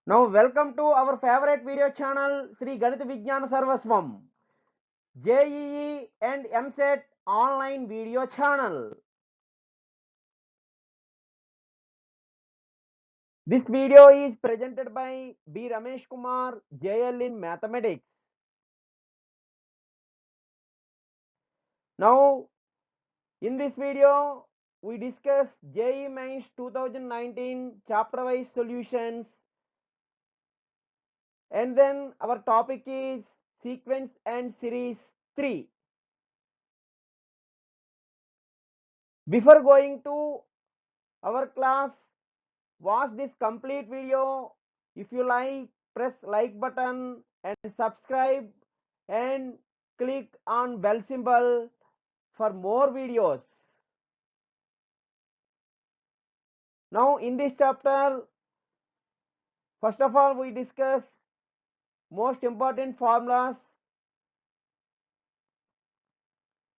Now welcome to our favorite video channel Sri Ganit Vijnana Sarvasvam, JEE and MSET online video channel. This video is presented by B. Ramesh Kumar, JL in Mathematics. Now in this video we discuss JEE Mains 2019 chapter wise solutions, and then our topic is sequence and series 3. Before going to our class, watch this complete video. If you like, press like button and subscribe and click on bell symbol for more videos. Now in this chapter, first of all we discuss most important formulas.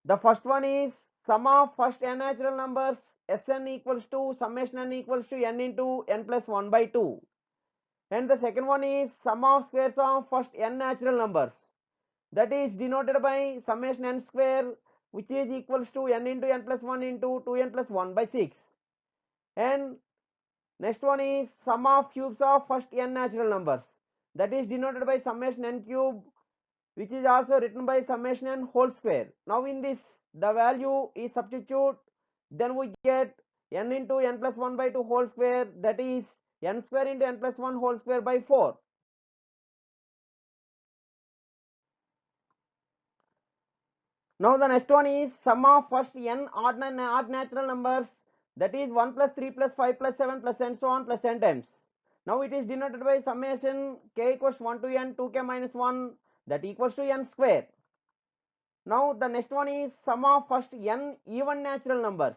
The first one is sum of first n natural numbers Sn equals to summation n equals to n into n plus 1 by 2. And the second one is sum of squares of first n natural numbers, that is denoted by summation n square, which is equals to n into n plus 1 into 2n plus 1 by 6. And next one is sum of cubes of first n natural numbers, that is denoted by summation n cube, which is also written by summation n whole square. Now in this the value is substitute, then we get n into n plus 1 by 2 whole square, that is n square into n plus 1 whole square by 4. Now the next one is sum of first n odd natural numbers, that is 1 plus 3 plus 5 plus 7 plus and so on plus n times. Now it is denoted by summation k equals 1 to n 2k minus 1, that equals to n square. Now the next one is sum of first n even natural numbers,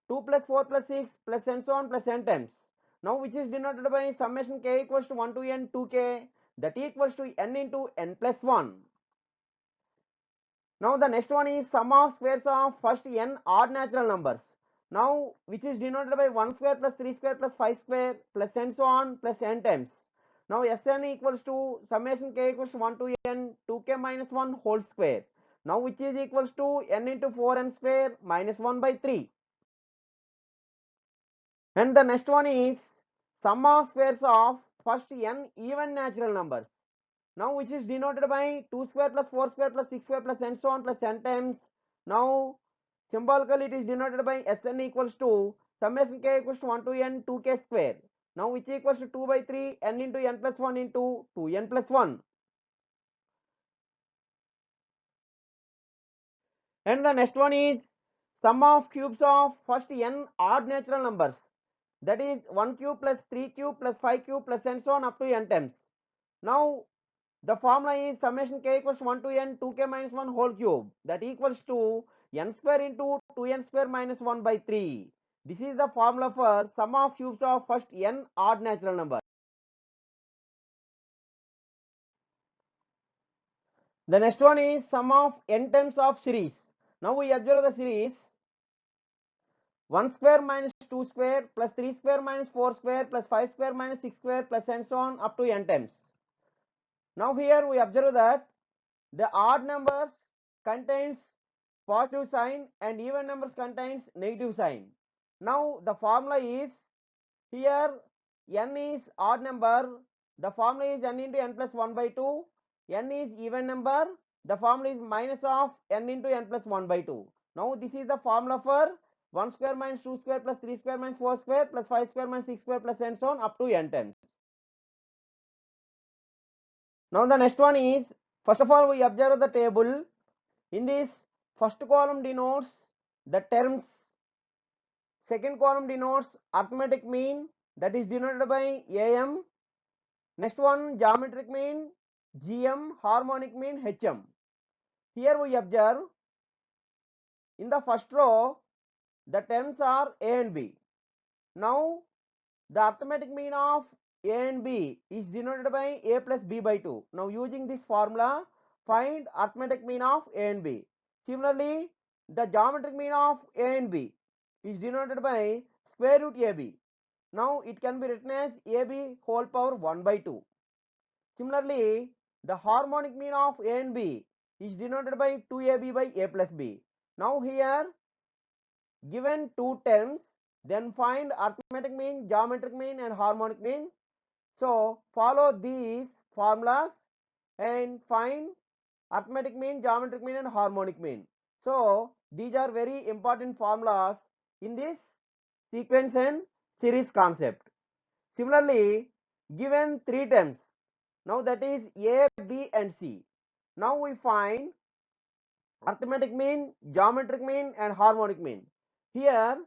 2 plus 4 plus 6 plus and so on plus n times. Now which is denoted by summation k equals to 1 to n 2k, that equals to n into n plus 1. Now the next one is sum of squares of first n odd natural numbers, now which is denoted by 1 square plus 3 square plus 5 square plus and so on plus n times. Now Sn equals to summation k equals to 1 to n 2k minus 1 whole square, now which is equals to n into 4n square minus 1 by 3. And the next one is sum of squares of first n even natural numbers, now which is denoted by 2 square plus 4 square plus 6 square plus and so on plus n times. Now symbolically it is denoted by Sn equals to summation k equals to 1 to n 2k square, now which equals to 2 by 3 n into n plus 1 into 2n plus 1. And the next one is sum of cubes of first n odd natural numbers, that is 1 cube plus 3 cube plus 5 cube plus and so on up to n times. Now the formula is summation k equals 1 to n 2k minus 1 whole cube, that equals to n square into 2n square minus 1 by 3. This is the formula for sum of cubes of first n odd natural number. The next one is sum of n terms of series. Now we observe the series 1 square minus 2 square plus 3 square minus 4 square plus 5 square minus 6 square plus and so on up to n times. Now here we observe that the odd numbers contains positive sign and even numbers contains negative sign. Now the formula is, here n is odd number, the formula is n into n plus 1 by 2. N is even number, the formula is minus of n into n plus 1 by 2. Now this is the formula for 1 square minus 2 square plus 3 square minus 4 square plus 5 square minus 6 square plus and so on up to n times. Now the next one is, first of all we observe the table. In this first column denotes the terms, second column denotes arithmetic mean, that is denoted by AM. Next one geometric mean GM, harmonic mean HM. Here we observe in the first row the terms are A and B. Now the arithmetic mean of A and B is denoted by A plus B by 2. Now using this formula find arithmetic mean of A and B. Similarly the geometric mean of A and B is denoted by square root AB. Now it can be written as AB whole power 1 by 2. Similarly, the harmonic mean of A and B is denoted by 2AB by A plus B. Now here given two terms, then find arithmetic mean, geometric mean and harmonic mean. So follow these formulas and find arithmetic mean, geometric mean and harmonic mean. So these are very important formulas in this sequence and series concept. Similarly, given three terms, now that is A, B and C. Now we find arithmetic mean, geometric mean and harmonic mean. Here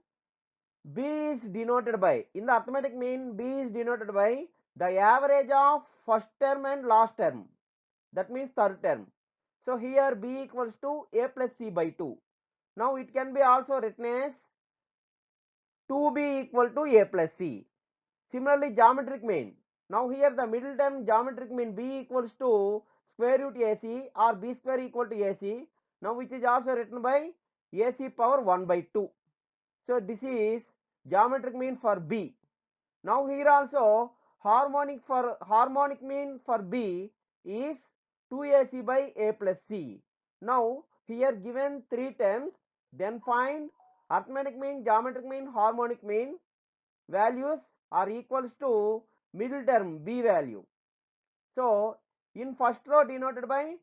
B is denoted by, in the arithmetic mean, B is denoted by the average of first term and last term. That means third term. So here B equals to A plus C by 2. Now it can be also written as 2B equal to A plus C. Similarly, geometric mean. Now here the middle term geometric mean B equals to square root AC or B square equal to AC. Now which is also written by AC power 1 by 2. So this is geometric mean for B. Now here also harmonic mean for B is 2AC by A plus C. Now here given three terms, then find arithmetic mean, geometric mean, harmonic mean values are equals to middle term B value. So in first row denoted by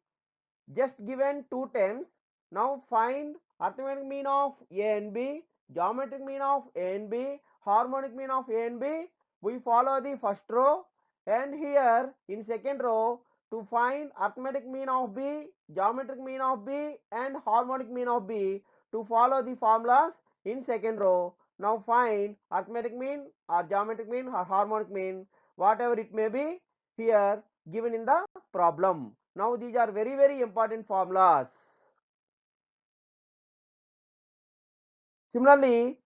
just given two terms. Now find arithmetic mean of A and B, geometric mean of A and B, harmonic mean of A and B. We follow the first row, and here in second row to find arithmetic mean of B, geometric mean of B and harmonic mean of B, to follow the formulas in second row. Now find arithmetic mean or geometric mean or harmonic mean, whatever it may be, here given in the problem. Now these are very important formulas. Similarly,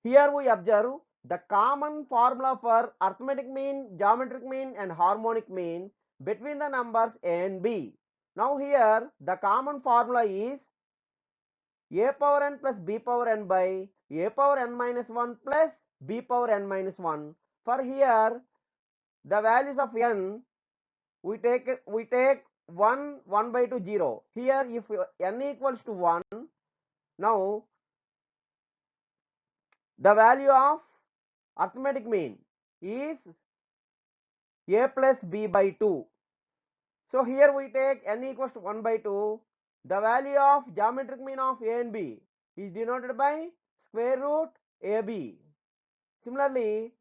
here we observe the common formula for arithmetic mean, geometric mean and harmonic mean between the numbers A and B. Now here the common formula is A power n plus B power n by A power n minus 1 plus B power n minus 1. For here the values of n we take 1 by 2 0. Here if n equals to 1, now the value of arithmetic mean is A plus B by 2. So here we take n equals to 1 by 2. The value of geometric mean of A and B is denoted by square root AB. Similarly,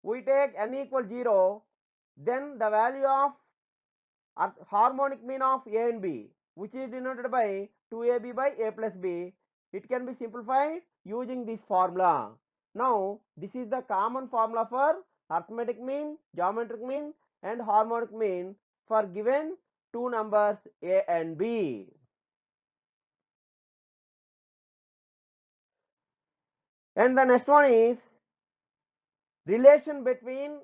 we take n equal 0, then the value of harmonic mean of A and B, which is denoted by 2AB by A plus B. It can be simplified using this formula. Now this is the common formula for arithmetic mean, geometric mean and harmonic mean for given two numbers A and B. And the next one is relation between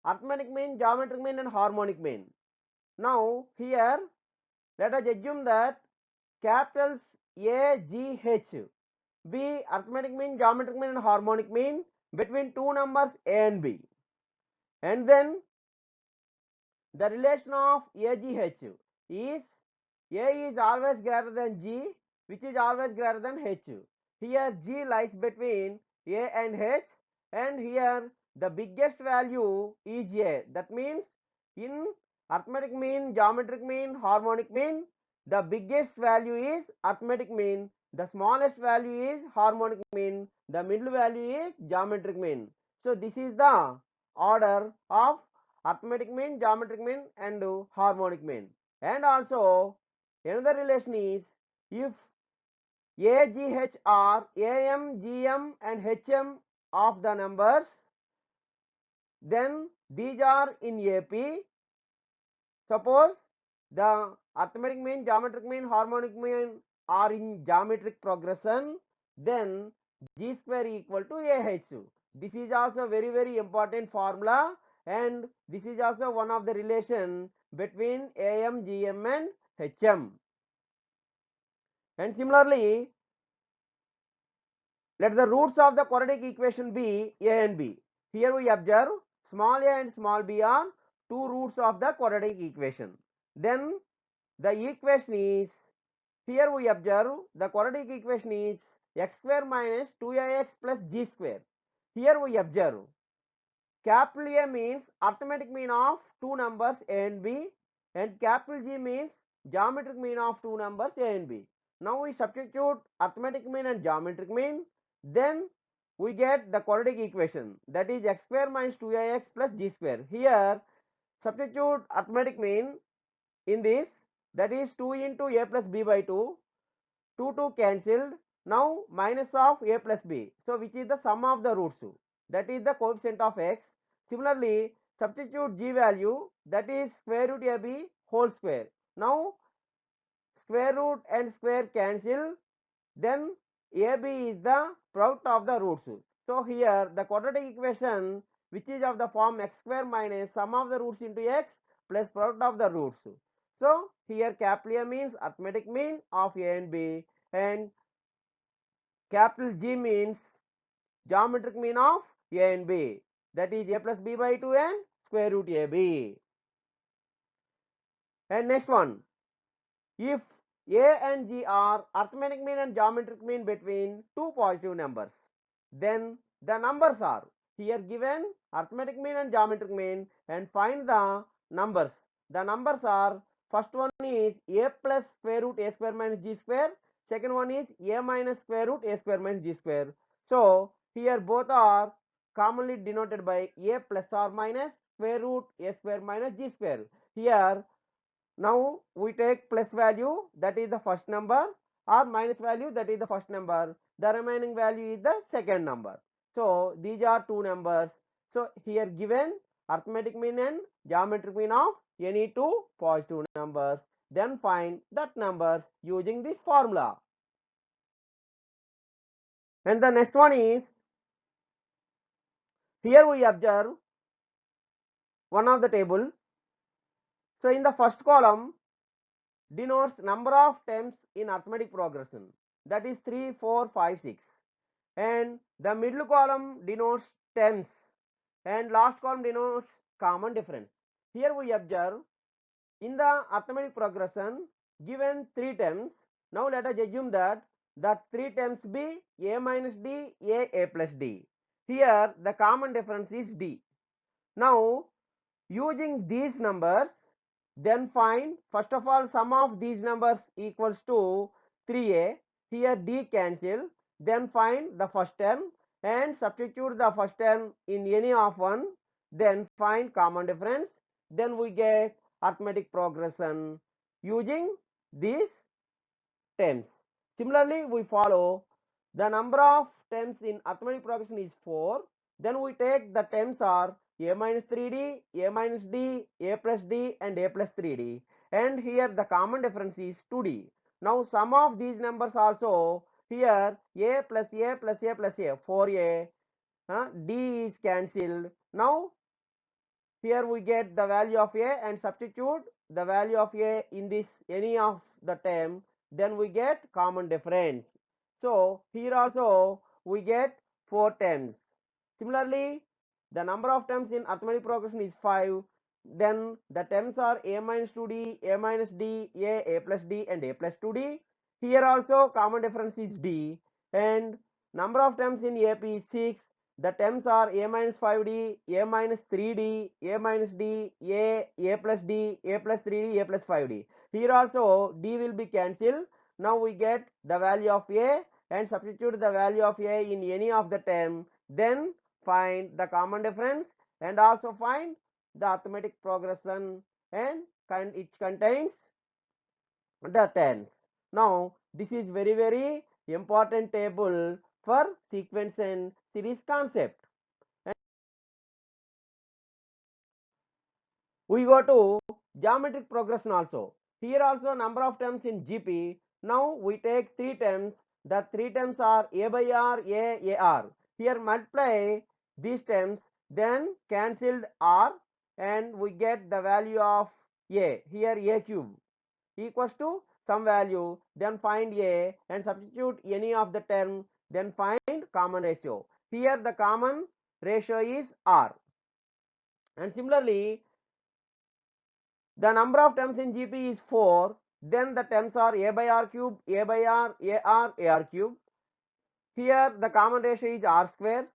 arithmetic mean, geometric mean and harmonic mean. Now here let us assume that capitals A, G, H be arithmetic mean, geometric mean and harmonic mean between two numbers A and B. And then the relation of AGH is A is always greater than G, which is always greater than H. Here G lies between A and H, and here the biggest value is A. That means in arithmetic mean, geometric mean, harmonic mean, the biggest value is arithmetic mean, the smallest value is harmonic mean, the middle value is geometric mean. So this is the order of arithmetic mean, geometric mean and harmonic mean. And also another relation is if AGH are AM, GM and HM of the numbers, then these are in AP. Suppose the arithmetic mean, geometric mean, harmonic mean are in geometric progression, then G square equal to AH. This is also very important formula, and this is also one of the relation between AM, GM and HM. And similarly, Let the roots of the quadratic equation be a and b. Here we observe small a and small b are two roots of the quadratic equation. Then the equation is, here we observe the quadratic equation is x square minus 2ax plus g square. Here we observe capital A means arithmetic mean of two numbers a and b, and capital G means geometric mean of two numbers a and b. Now we substitute arithmetic mean and geometric mean, then we get the quadratic equation, that is x square minus 2ax plus g square. Here substitute arithmetic mean in this, that is 2 into a plus b by 2, 2 cancelled. Now minus of a plus b, so which is the sum of the roots, that is the coefficient of x. Similarly, substitute g value, that is square root ab whole square. Now square root and square cancel, then ab is the product of the roots. So here the quadratic equation, which is of the form x square minus sum of the roots into x plus product of the roots. So here capital A means arithmetic mean of a and b, and capital G means geometric mean of a and b, that is a plus b by 2 and square root ab. And next one, if a and g are arithmetic mean and geometric mean between two positive numbers, then the numbers are, here given arithmetic mean and geometric mean, and find the numbers. The numbers are, first one is a plus square root a square minus g square, second one is a minus square root a square minus g square. So here both are commonly denoted by a plus or minus square root a square minus g square. Here now we take plus value, that is the first number, or minus value, that is the first number. The remaining value is the second number. So these are two numbers. So here given arithmetic mean and geometric mean of any two positive numbers. Then find that numbers using this formula. And the next one is, here we observe one of the table. So in the first column denotes number of terms in arithmetic progression, that is 3, 4, 5, 6, and the middle column denotes terms and last column denotes common difference. Here we observe in the arithmetic progression given 3 terms. Now let us assume that the 3 terms be a minus d, a plus d. Here the common difference is d. Now using these numbers, then find first of all sum of these numbers equals to 3a. Here d cancel, then find the first term and substitute the first term in any of one, then find common difference, then we get arithmetic progression using these terms. Similarly, we follow the number of terms in arithmetic progression is 4. Then we take the terms are a minus 3d, a minus d, a plus d, and a plus 3d. And here the common difference is 2d. Now sum of these numbers also, here a plus a plus a plus a, 4a, d is cancelled. Now here we get the value of a and substitute the value of a in this any of the term, then we get common difference. So here also we get 4 terms. Similarly, the number of terms in arithmetic progression is 5. Then the terms are a minus 2d, a minus d, a plus d, and a plus 2d. Here also common difference is d, and number of terms in ap is 6. The terms are a minus 5d, a minus 3d, a minus d, a plus d, a plus 3d, a plus 5d. Here also d will be cancelled. Now we get the value of a and substitute the value of a in any of the term, then find the common difference and also find the arithmetic progression, and it contains the terms. Now this is very important table for sequence and series concept. We go to geometric progression also. Here also number of terms in GP. Now we take 3 terms. The 3 terms are a by r, a r. Here multiply these terms, then cancelled r, and we get the value of a. Here a cube equals to some value, then find a and substitute any of the term, then find common ratio. Here the common ratio is R. And similarly, the number of terms in GP is 4, then the terms are a by r cube, a by r, ar cube. Here the common ratio is r square,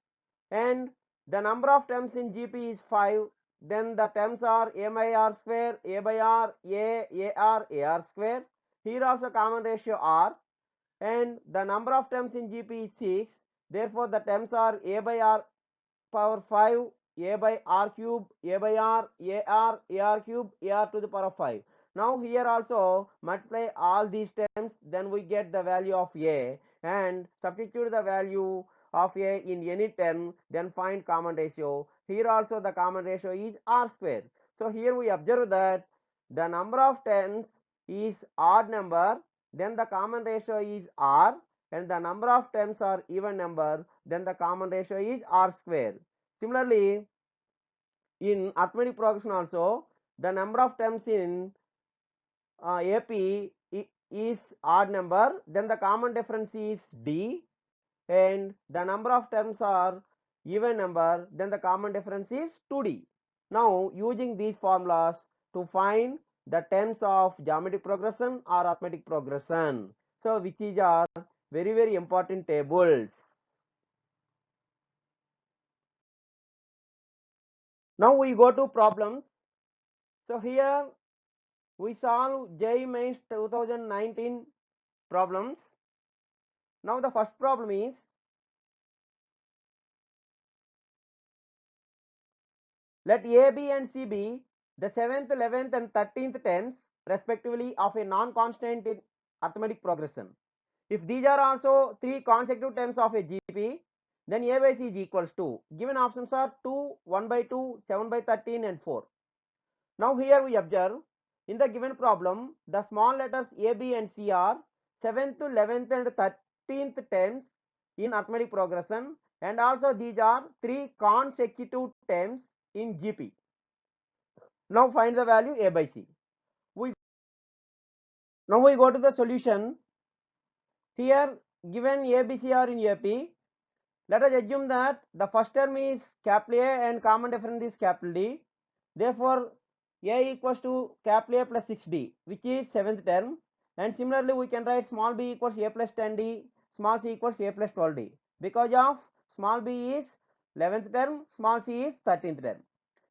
and the number of terms in GP is 5, then the terms are a by r square, a by r, ar square. Here also common ratio r, and the number of terms in GP is 6, therefore the terms are a by r power 5, a by r cube, a by r, ar cube, ar to the power of 5. Now here also multiply all these terms, then we get the value of a, and substitute the value of a in any term, then find common ratio. Here also the common ratio is r square. So here we observe that the number of terms is odd number, then the common ratio is r, and the number of terms are even number, then the common ratio is r square. Similarly, in arithmetic progression also, the number of terms in AP is odd number, then the common difference is D, and the number of terms are even number, then the common difference is 2D. Now using these formulas to find the terms of geometric progression or arithmetic progression, so which is are very important tables. Now we go to problems. So here we solve JEE Mains 2019 problems. Now the first problem is, let A, B and C be the 7th, 11th and 13th terms respectively of a non-constant in arithmetic progression. If these are also 3 consecutive terms of a GP, then A by C is equals to, given options are 2, 1 by 2, 7 by 13 and 4. Now here we observe, in the given problem, the small letters A, B and C are 7th, 11th and 13th terms in arithmetic progression, and also these are 3 consecutive terms in GP. Now find the value A by C. Now we go to the solution. Here given A, B, C are in AP. Let us assume that the first term is capital A and common difference is capital D. Therefore, A equals to capital A plus 6D, which is 7th term. And similarly, we can write small b equals A plus 10D, small c equals A plus 12D. Because of small b is 11th term, small c is 13th term.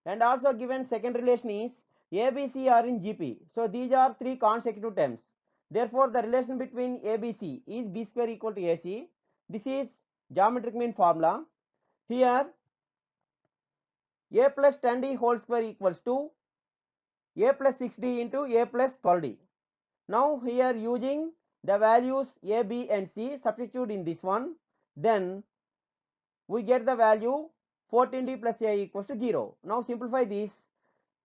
And also given second relation is A, B, C are in GP. So these are 3 consecutive terms. Therefore, the relation between A, B, C is B square equal to AC. This is geometric mean formula. Here A plus 10D whole square equals to A plus 6D into A plus 12D. Now here using the values A, B and C, substitute in this one, then we get the value 14D plus A equals to 0. Now simplify this.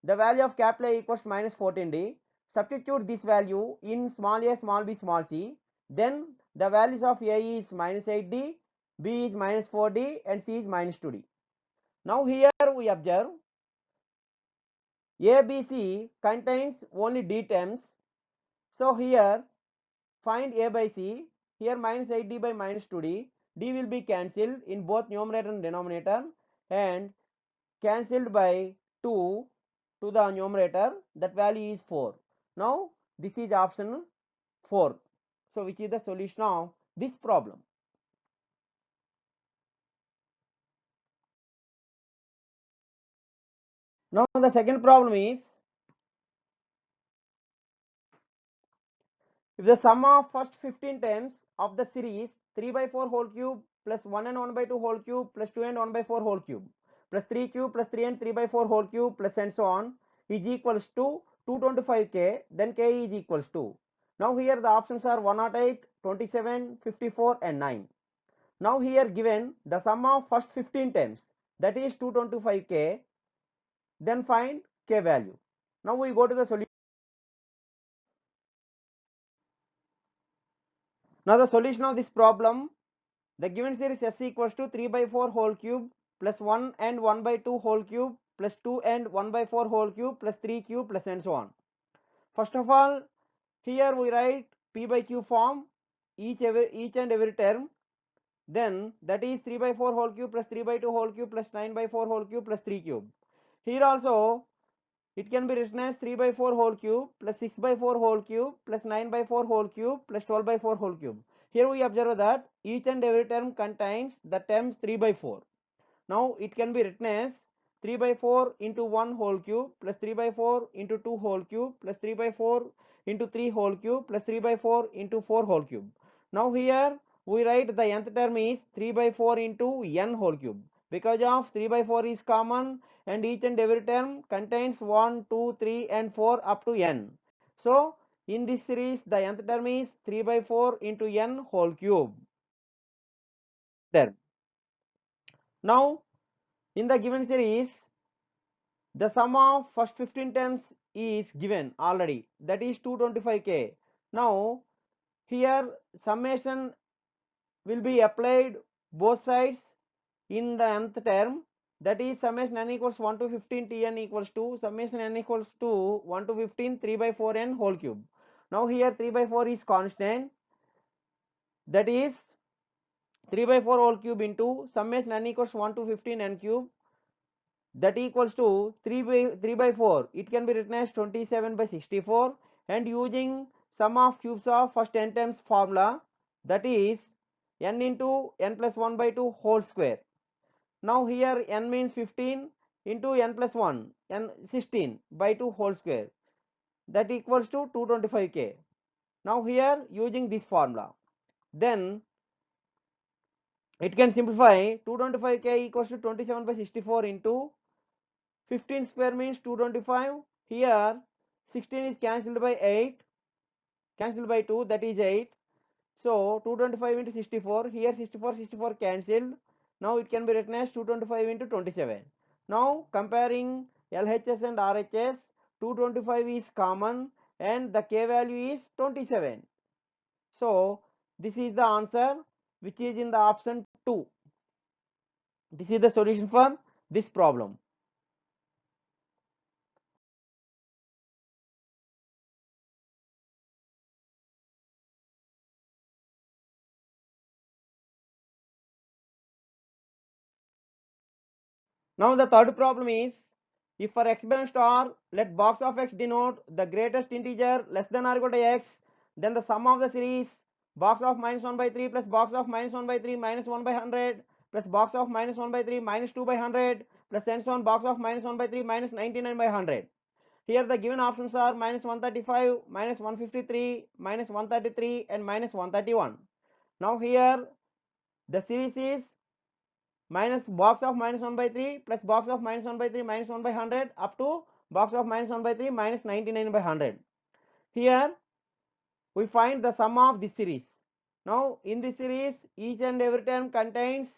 The value of capital A equals minus 14D. Substitute this value in small a, small b, small c. Then the values of A is minus 8D, B is minus 4D and C is minus 2D. Now here we observe ABC contains only D terms. So here find A by C. Here minus 8D by minus 2D. D will be cancelled in both numerator and denominator, and cancelled by 2 to the numerator, that value is 4. Now this is option 4. So which is the solution of this problem. Now the second problem is, if the sum of first 15 terms of the series 3 by 4 whole cube plus 1 and 1 by 2 whole cube plus 2 and 1 by 4 whole cube plus 3 cube plus 3 and 3 by 4 whole cube plus and so on is equals to 225k, then k is equals to. Now here the options are 108, 27, 54 and 9. Now here given the sum of first 15 terms, that is 225k, then find k value. Now we go to the solution. Now the solution of this problem, the given series S equals to 3 by 4 whole cube plus 1 and 1 by 2 whole cube plus 2 and 1 by 4 whole cube plus 3 cube plus and so on. First of all, here we write P by Q form, each and every term then that is 3 by 4 whole cube plus 3 by 2 whole cube plus 9 by 4 whole cube plus 3 cube. Here also it can be written as 3 by 4 whole cube plus 6 by 4 whole cube plus 9 by 4 whole cube plus 12 by 4 whole cube. Here we observe that each and every term contains the terms 3 by 4. Now it can be written as 3 by 4 into 1 whole cube plus 3 by 4 into 2 whole cube plus 3 by 4 into 3 whole cube plus 3 by 4 into 4 whole cube. Now here we write the nth term is 3 by 4 into n whole cube. Because of 3 by 4 is common and each and every term contains 1, 2, 3 and 4 up to n. So in this series the nth term is 3 by 4 into n whole cube term. Now in the given series the sum of first 15 terms is given already, that is 225k. Now here summation will be applied both sides in the nth term, that is summation n equals 1 to 15 tn equals to summation n equals to 1 to 15 3 by 4 n whole cube. Now here 3 by 4 is constant, that is 3 by 4 whole cube into summation n equals 1 to 15 n cube, that equals to 3 by 4, it can be written as 27 by 64, and using sum of cubes of first n times formula, that is n into n plus 1 by 2 whole square. Now here n means 15 into n plus 1, n 16 by 2 whole square, that equals to 225k. Now here using this formula, then it can simplify 225k equals to 27 by 64 into 15 square means 225. Here 16 is cancelled by 8, cancelled by 2, that is 8. So 225 into 64, here 64 cancelled. Now it can be written as 225 into 27. Now comparing LHS and RHS, 225 is common and the k value is 27. So this is the answer which is in the option 2. This is the solution for this problem. Now the third problem is, if for x belongs to R, let box of x denote the greatest integer less than or equal to x, then the sum of the series box of minus 1 by 3 plus box of minus 1 by 3 minus 1 by 100 plus box of minus 1 by 3 minus 2 by 100 plus and so on box of minus 1 by 3 minus 99 by 100. Here the given options are minus 135, minus 153, minus 133 and minus 131. Now here the series is minus box of minus 1 by 3 plus box of minus 1 by 3 minus 1 by 100 up to box of minus 1 by 3 minus 99 by 100. Here we find the sum of this series. Now in this series each and every term contains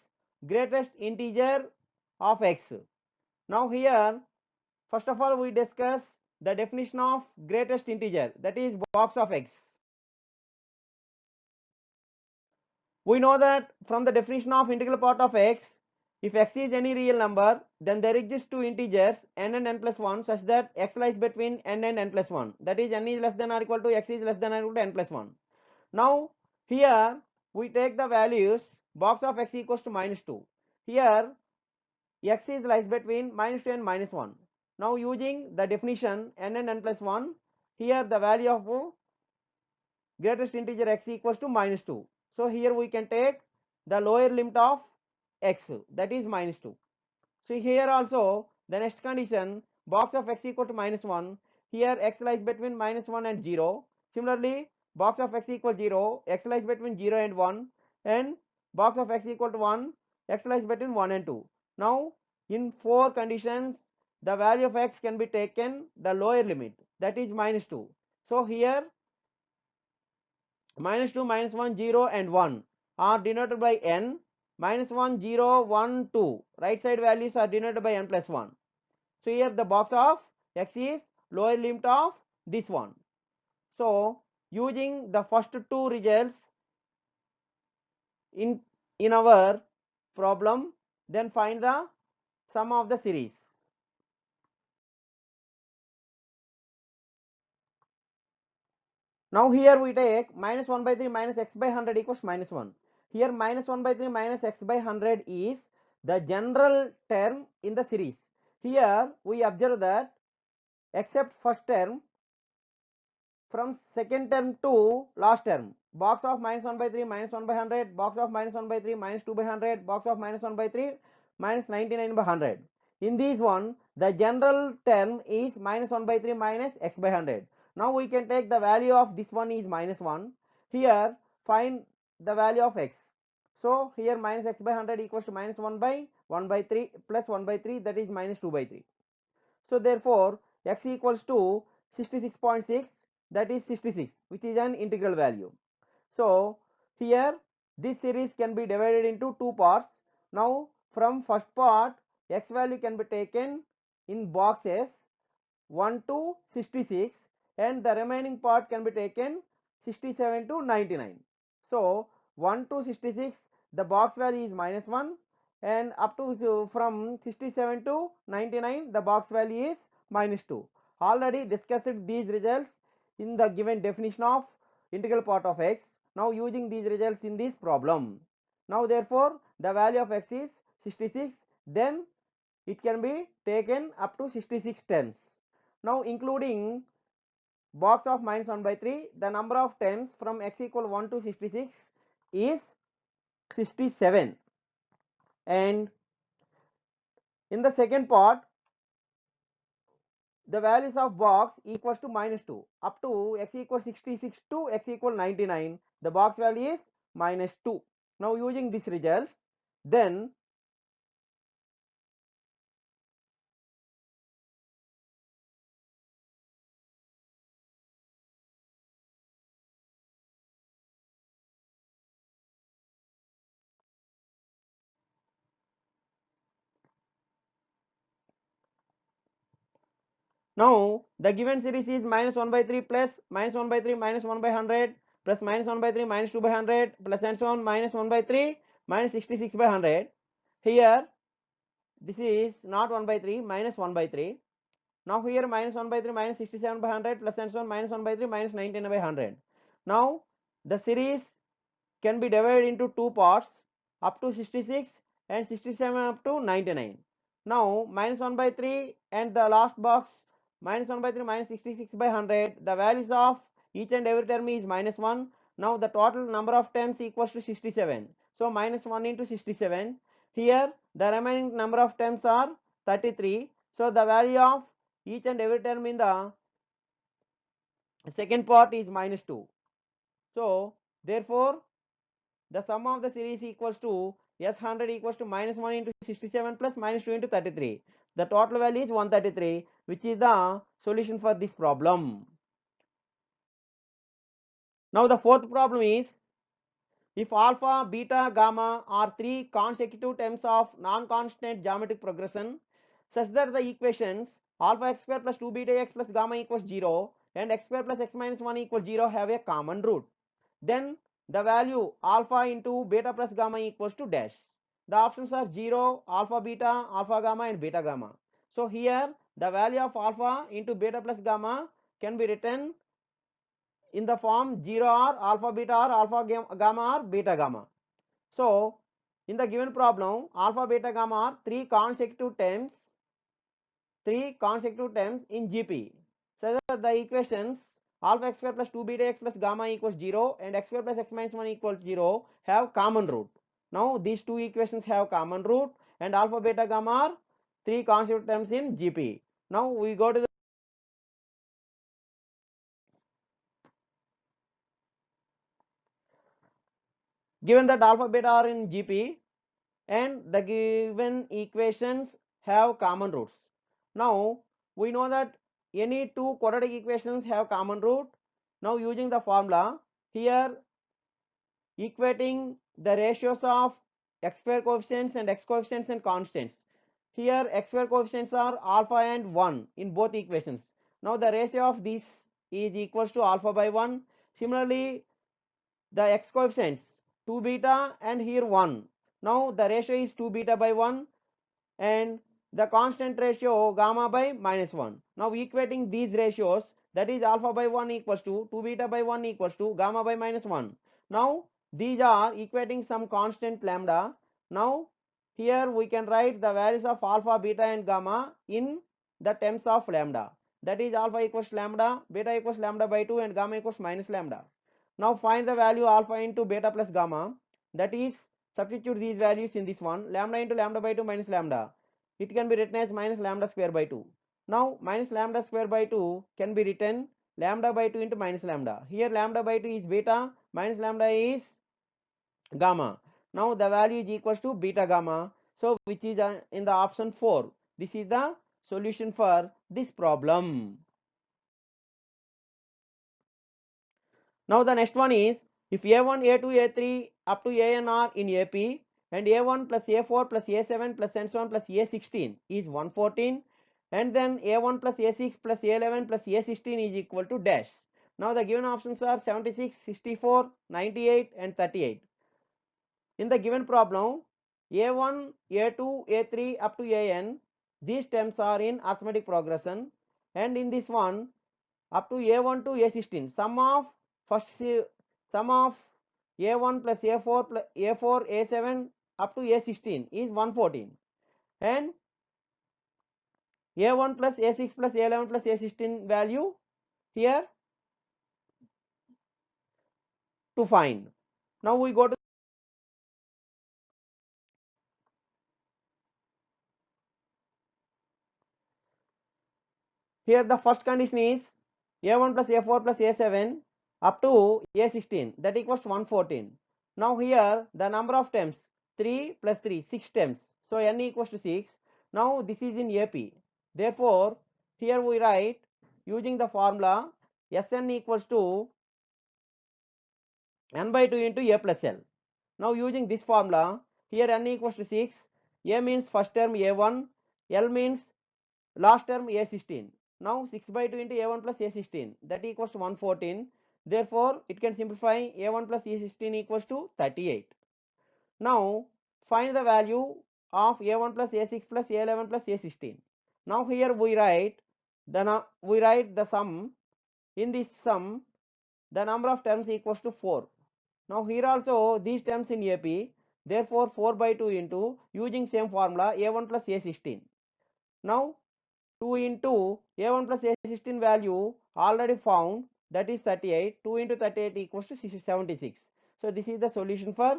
greatest integer of x. Now here first of all we discuss the definition of greatest integer, that is box of x. We know that from the definition of integral part of x, if x is any real number, then there exist two integers n and n plus 1 such that x lies between n and n plus 1, that is n is less than or equal to x is less than or equal to n plus 1. Now here we take the values box of x equals to minus 2. Here x is lies between minus 2 and minus 1. Now using the definition n and n plus 1, here the value of greatest integer x equals to minus 2. So here we can take the lower limit of x, that is minus 2. So here also the next condition box of x equal to minus 1, here x lies between minus 1 and 0. Similarly box of x equal 0, x lies between 0 and 1, and box of x equal to 1, x lies between 1 and 2. Now in 4 conditions the value of x can be taken the lower limit, that is minus 2. So here minus 2, minus 1, 0 and 1 are denoted by n, minus 1, 0, 1, 2 right side values are denoted by n plus 1. So here the box of x is lower limit of this one. So using the first two results in our problem, then find the sum of the series. Now here we take minus 1 by 3 minus x by 100 equals minus 1. Here minus 1 by 3 minus x by 100 is the general term in the series. Here we observe that except first term, from second term to last term, box of minus 1 by 3 minus 1 by 100, box of minus 1 by 3 minus 2 by 100, box of minus 1 by 3 minus 99 by 100. In this one, the general term is minus 1 by 3 minus x by 100. Now we can take the value of this one is minus 1. Here find the value of x. So here minus x by 100 equals to minus 1 by 3 plus 1 by 3, that is minus 2 by 3. So therefore x equals to 66.6, that is 66, which is an integral value. So here this series can be divided into two parts. Now from first part, x value can be taken in boxes 1 to 66, and the remaining part can be taken 67 to 99. So 1 to 66, the box value is minus 1, and up to from 67 to 99, the box value is minus 2. Already discussed these results in the given definition of integral part of x. Now using these results in this problem. Now therefore the value of x is 66, then it can be taken up to 66 terms. Now including box of minus 1 by 3, the number of terms from x equal 1 to 66 is 67, and in the second part the values of box equals to minus 2 up to x equals 66 to x equal 99, the box value is minus 2. Now using these results, then now the given series is minus 1 by 3 plus minus 1 by 3 minus 1 by 100 plus minus 1 by 3 minus 2 by 100 plus and so on minus 1 by 3 minus 66 by 100. Here this is not 1 by 3 minus 1 by 3. Now here minus 1 by 3 minus 67 by 100 plus and so on minus 1 by 3 minus 19 by 100. Now the series can be divided into two parts, up to 66 and 67 up to 99. Now minus 1 by 3 and the last box minus 1 by 3 minus 66 by 100, the values of each and every term is minus 1. Now the total number of terms equals to 67. So minus 1 into 67. Here the remaining number of terms are 33. So the value of each and every term in the second part is minus 2. So therefore the sum of the series equals to S100 equals to minus 1 into 67 plus minus 2 into 33. The total value is 133, which is the solution for this problem. Now the fourth problem is, if alpha, beta, gamma are three consecutive terms of non-constant geometric progression such that the equations alpha x square plus 2 beta x plus gamma equals 0 and x square plus x minus 1 equals 0 have a common root, then the value alpha into beta plus gamma equals to dash. The options are 0, alpha beta, alpha gamma and beta gamma. So here the value of alpha into beta plus gamma can be written in the form 0 or alpha beta or alpha gamma or beta gamma. So in the given problem, alpha beta gamma are three consecutive terms in GP, so that the equations alpha x square plus 2 beta x plus gamma equals 0 and x square plus x minus 1 equals 0 have common root. Now these two equations have common root, and alpha beta gamma are three consecutive terms in GP. Now we go to the given that alpha beta are in GP and the given equations have common roots. Now we know that any two quadratic equations have common root. Now using the formula, here equating the ratios of x square coefficients and x coefficients and constants. Here x square coefficients are alpha and 1 in both equations. Now the ratio of this is equals to alpha by 1. Similarly the x coefficients 2 beta and here 1. Now the ratio is 2 beta by 1, and the constant ratio gamma by minus 1. Now equating these ratios, that is alpha by 1 equals to 2 beta by 1 equals to gamma by minus 1. Now These are equating some constant lambda. Now here we can write the values of alpha, beta and gamma in the terms of lambda. That is alpha equals lambda, beta equals lambda by 2 and gamma equals minus lambda. Now find the value alpha into beta plus gamma. That is, substitute these values in this one. Lambda into lambda by 2 minus lambda. It can be written as minus lambda square by 2. Now minus lambda square by 2 can be written lambda by 2 into minus lambda. Here lambda by 2 is beta, minus lambda is gamma. Now the value is equals to beta gamma. So which is in the option 4. This is the solution for this problem. Now the next one is, if A1, A2, A3 up to AN are in AP and A1 plus A4 plus A7 plus and so on plus A16 is 114, and then A1 plus A6 plus A11 plus A16 is equal to dash. Now the given options are 76, 64, 98 and 38. In the given problem, A1, A2, A3 up to AN, these terms are in arithmetic progression, and in this one up to A1 to A16, sum of A1 plus A4 plus A4 A7 up to A16 is 114, and A1 plus A6 plus A11 plus A16 value here to find. Now we go to here. The first condition is A1 plus A4 plus A7 up to A16, that equals to 114. Now here the number of terms 3 plus 3, 6 terms. So n equals to 6. Now this is in AP. Therefore here we write using the formula Sn equals to n by 2 into A plus L. Now using this formula, here n equals to 6. A means first term A1, L means last term A16. Now 6 by 2 into A1 plus A16, that equals to 114. Therefore it can simplify A1 plus A16 equals to 38. Now find the value of A1 plus A6 plus A11 plus A16. Now here we write the sum. In this sum the number of terms equals to 4. Now here also these terms in AP, therefore 4 by 2 into, using same formula, A1 plus A16. Now 2 into A1 plus A16 value already found, that is 38. 2 into 38 equals to 76. So this is the solution for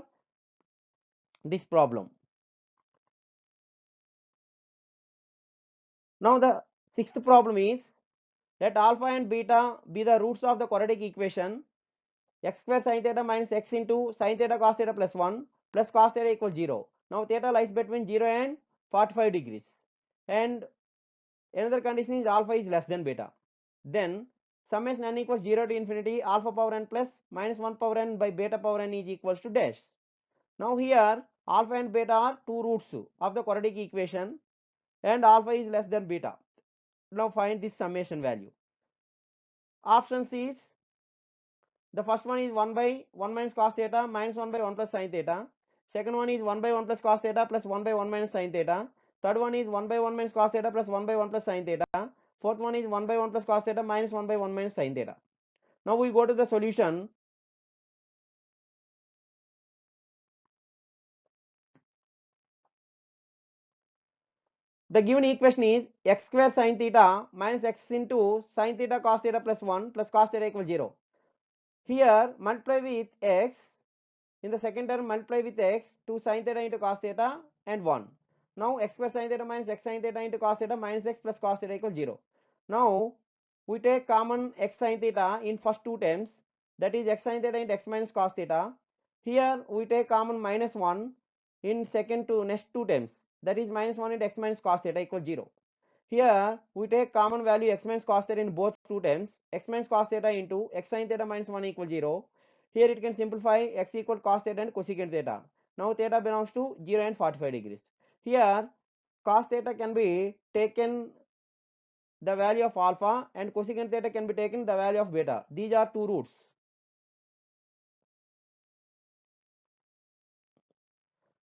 this problem. Now the sixth problem is, let alpha and beta be the roots of the quadratic equation x square sin theta minus x into sin theta cos theta plus 1 plus cos theta equals 0. Now theta lies between 0 and 45 degrees, and another condition is alpha is less than beta. Then summation n equals 0 to infinity alpha power n plus minus 1 power n by beta power n is equals to dash. Now here alpha and beta are two roots of the quadratic equation, and alpha is less than beta. Now find this summation value. Options is, the first one is 1 by 1 minus cos theta minus 1 by 1 plus sin theta. Second one is 1 by 1 plus cos theta plus 1 by 1 minus sin theta. Third one is 1 by 1 minus cos theta plus 1 by 1 plus sin theta. Fourth one is 1 by 1 plus cos theta minus 1 by 1 minus sin theta. Now we go to the solution. The given equation is x square sin theta minus x into sin theta cos theta plus 1 plus cos theta equals 0. Here multiply with x. In the second term multiply with x, 2 sin theta into cos theta and 1. Now x square sin theta minus x sin theta into cos theta minus x plus cos theta equals 0. Now we take common x sin theta in first two terms, that is x sin theta into x minus cos theta. Here we take common minus 1 in second to next two terms, that is minus 1 into x minus cos theta equals 0. Here we take common value x minus cos theta in both two terms, x minus cos theta into x sin theta minus 1 equals 0. Here it can simplify x equal cos theta and cosecant theta. Now theta belongs to 0 and 45 degrees. Here cos theta can be taken the value of alpha, and cosecant theta can be taken the value of beta. These are two roots.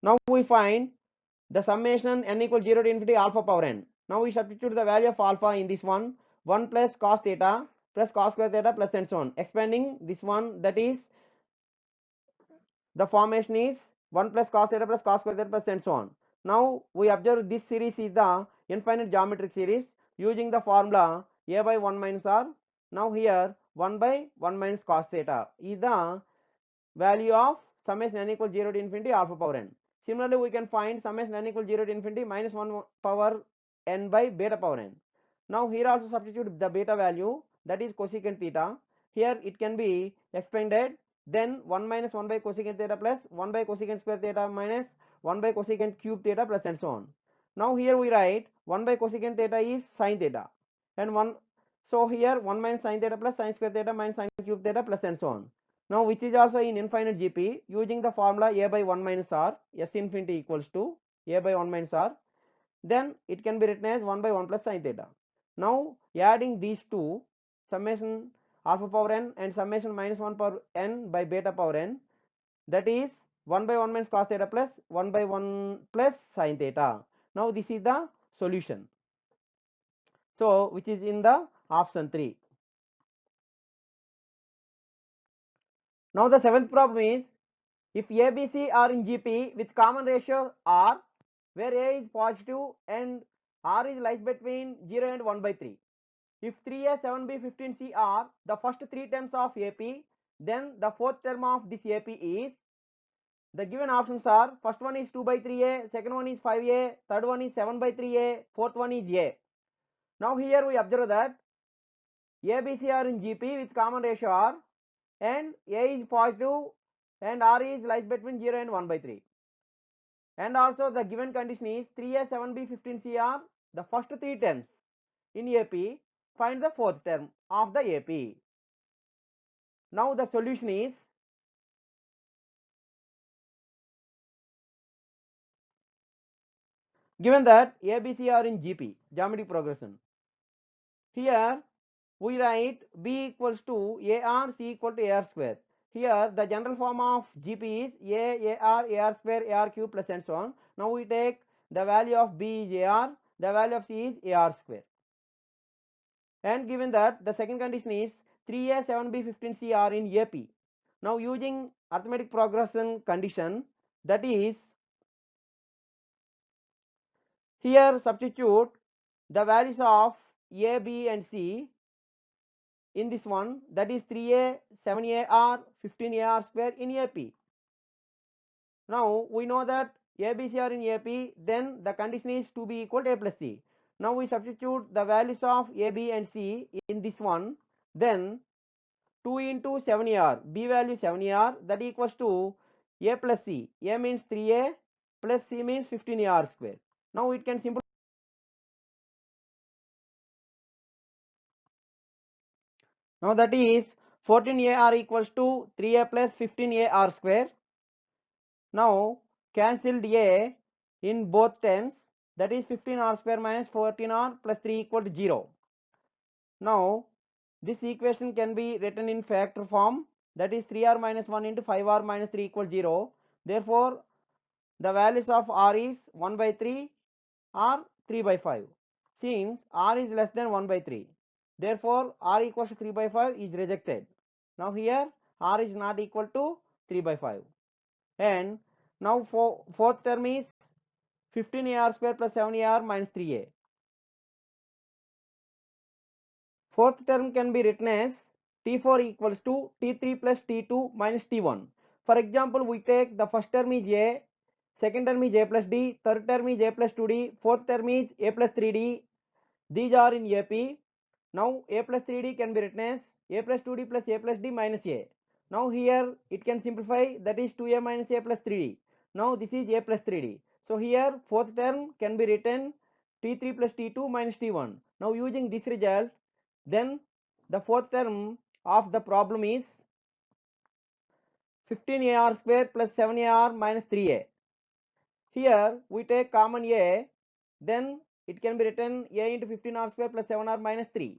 Now we find the summation n equals 0 to infinity alpha power n. Now we substitute the value of alpha in this one, 1 plus cos theta plus cos square theta plus and so on. Expanding this one, that is the formation is 1 plus cos theta plus cos square theta plus and so on. Now we observe this series is the infinite geometric series using the formula a by 1 minus r. Now here 1 by 1 minus cos theta is the value of summation n equals 0 to infinity alpha power n. Similarly, we can find summation n equals 0 to infinity minus 1 power n by beta power n. Now here also substitute the beta value, that is cosecant theta. Here it can be expanded, then 1 minus 1 by cosecant theta plus 1 by cosecant square theta minus 1 by cosecant cube theta plus and so on. Now here we write 1 by cosecant theta is sin theta, and 1, so here 1 minus sin theta plus sin square theta minus sin cube theta plus and so on. Now which is also in infinite GP using the formula a by 1 minus r, s infinity equals to a by 1 minus r, then it can be written as 1 by 1 plus sin theta. Now adding these two, summation alpha power n and summation minus 1 power n by beta power n, that is 1 by 1 minus cos theta plus 1 by 1 plus sin theta. Now this is the solution, so which is in the option 3. Now the seventh problem is, if ABC are in GP with common ratio R, where A is positive and R is lies between 0 and 1 by 3. If 3A, 7B, 15C are the first three terms of AP, then the fourth term of this AP is, the given options are, first one is 2 by 3A, second one is 5A, third one is 7 by 3A, fourth one is A. Now here we observe that ABC are in GP with common ratio R, and A is positive and R is lies between 0 and 1 by 3. And also the given condition is 3A, 7B, 15C are the first three terms in AP, find the fourth term of the AP. Now the solution is, given that ABC are in GP, geometric progression, here we write B equals to AR, C equal to AR square. Here the general form of GP is AR square, AR cube plus and so on. Now we take the value of B is AR, the value of C is AR square. And given that the second condition is 3A, 7B, 15C are in AP. Now using arithmetic progression condition, that is, here substitute the values of A, B and C in this one, that is 3A, 7AR, 15AR square in AP. Now we know that ABC are in AP, then the condition is to be equal to A plus C. Now we substitute the values of A, B and C in this one, then 2 into 7AR, B value 7AR, that equals to A plus C. A means 3A plus C means 15AR square. Now it can simplify. Now that is 14AR equals to 3A plus 15AR square. Now cancelled A in both terms, that is 15R square minus 14R plus 3 equal to 0. Now this equation can be written in factor form, that is 3R minus 1 into 5R minus 3 equal to 0. Therefore the values of R is 1 by 3 or 3 by 5. Since R is less than 1 by 3, therefore R equals to 3 by 5 is rejected. Now here R is not equal to 3 by 5. And now fourth term is 15AR square plus 7AR minus 3A. Fourth term can be written as T4 equals to T3 plus T2 minus T1. For example, we take the first term is A, second term is A plus D, third term is A plus 2D, fourth term is A plus 3D. These are in AP. Now A plus 3D can be written as A plus 2D plus A plus D minus A. Now here it can simplify, that is 2A minus A plus 3D. Now this is A plus 3D. So here fourth term can be written T3 plus T2 minus T1. Now using this result, then the fourth term of the problem is 15AR square plus 7AR minus 3A. Here we take common A, then it can be written A into 15R square plus 7R minus 3.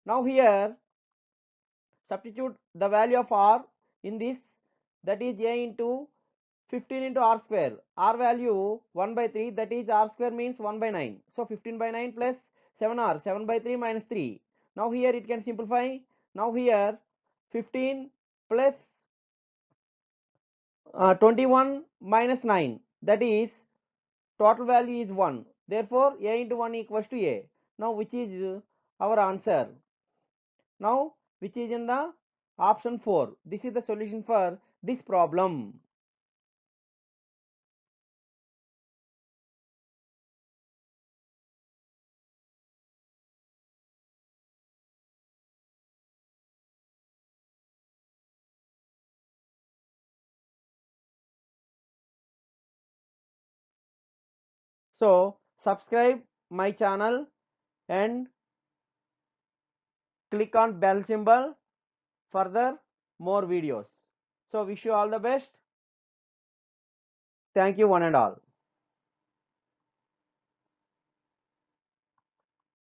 Now here substitute the value of R in this, that is A into 15 into R square. R value 1 by 3, that is R square means 1 by 9. So 15 by 9 plus 7R, 7 by 3 minus 3. Now here it can simplify. Now here 15 plus 21 minus 9, that is total value is 1. Therefore, a into 1 equals to a. Now, which is our answer? Now, which is in the option 4. This is the solution for this problem. So, subscribe my channel and click on bell symbol further more videos. So, wish you all the best. Thank you one and all.